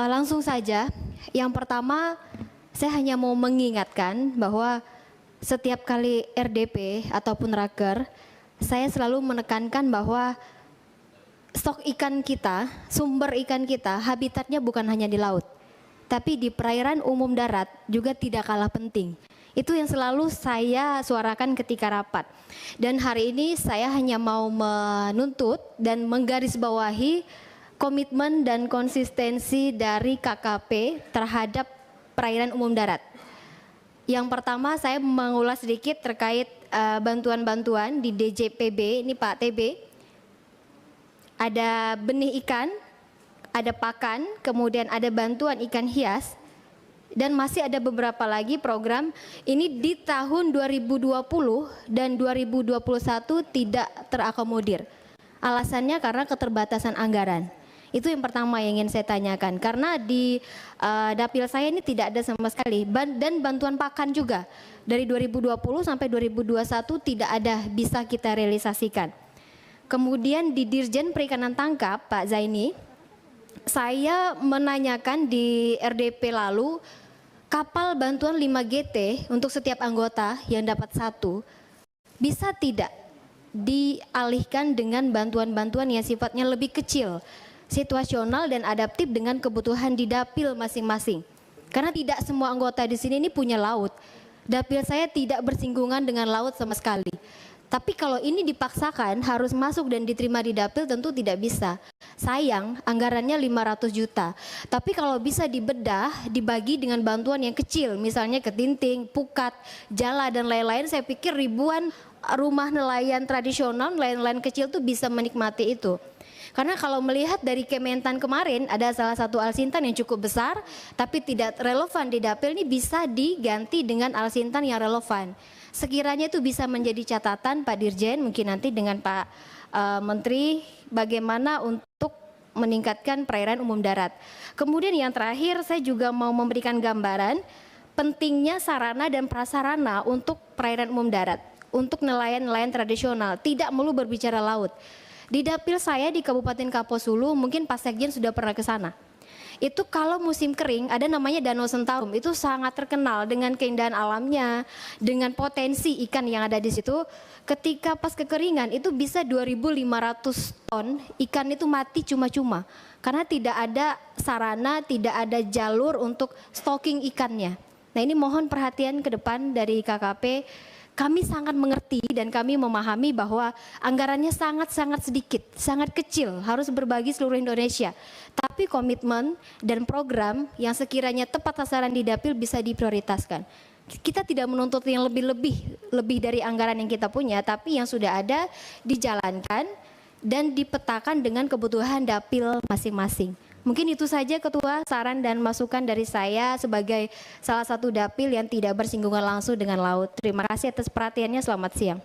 Langsung saja, yang pertama saya hanya mau mengingatkan bahwa setiap kali RDP ataupun raker, saya selalu menekankan bahwa stok ikan kita, sumber ikan kita, habitatnya bukan hanya di laut, tapi di perairan umum darat juga tidak kalah penting. Itu yang selalu saya suarakan ketika rapat. Dan hari ini saya hanya mau menuntut dan menggarisbawahi komitmen dan konsistensi dari KKP terhadap perairan umum darat. Yang pertama saya mengulas sedikit terkait bantuan-bantuan di DJPB, ini Pak TB. Ada benih ikan, ada pakan, kemudian ada bantuan ikan hias, dan masih ada beberapa lagi program. Ini di tahun 2020 dan 2021 tidak terakomodir. Alasannya karena keterbatasan anggaran. Itu yang pertama yang ingin saya tanyakan, karena di dapil saya ini tidak ada sama sekali, dan bantuan pakan juga dari 2020 sampai 2021 tidak ada bisa kita realisasikan. Kemudian di Dirjen Perikanan Tangkap Pak Zaini, saya menanyakan di RDP lalu, kapal bantuan 5 GT untuk setiap anggota yang dapat 1 bisa tidak dialihkan dengan bantuan-bantuan yang sifatnya lebih kecil, situasional dan adaptif dengan kebutuhan di dapil masing-masing. Karena tidak semua anggota di sini ini punya laut. Dapil saya tidak bersinggungan dengan laut sama sekali. Tapi kalau ini dipaksakan harus masuk dan diterima di dapil, tentu tidak bisa. Sayang, anggarannya 500 juta. Tapi kalau bisa dibedah, dibagi dengan bantuan yang kecil, misalnya ketinting, pukat, jala dan lain-lain, saya pikir ribuan rumah nelayan tradisional, nelayan-nelayan kecil tuh bisa menikmati itu. Karena kalau melihat dari Kementan kemarin, ada salah satu alsintan yang cukup besar, tapi tidak relevan di dapil, ini bisa diganti dengan alsintan yang relevan. Sekiranya itu bisa menjadi catatan Pak Dirjen, mungkin nanti dengan Pak Menteri, bagaimana untuk meningkatkan perairan umum darat. Kemudian yang terakhir, saya juga mau memberikan gambaran pentingnya sarana dan prasarana untuk perairan umum darat, untuk nelayan-nelayan tradisional, tidak melulu berbicara laut. Di dapil saya di Kabupaten Kapuas Hulu, mungkin Pak Sekjen sudah pernah ke sana. Itu kalau musim kering ada namanya Danau Sentarum, itu sangat terkenal dengan keindahan alamnya, dengan potensi ikan yang ada di situ. Ketika pas kekeringan itu bisa 2.500 ton ikan itu mati cuma-cuma karena tidak ada sarana, tidak ada jalur untuk stocking ikannya. Nah ini mohon perhatian ke depan dari KKP. Kami sangat mengerti dan kami memahami bahwa anggarannya sangat-sangat sedikit, sangat kecil, harus berbagi seluruh Indonesia. Tapi komitmen dan program yang sekiranya tepat sasaran di dapil bisa diprioritaskan. Kita tidak menuntut yang lebih dari anggaran yang kita punya, tapi yang sudah ada dijalankan dan dipetakan dengan kebutuhan dapil masing-masing. Mungkin itu saja Ketua, saran dan masukan dari saya sebagai salah satu dapil yang tidak bersinggungan langsung dengan laut. Terima kasih atas perhatiannya, selamat siang.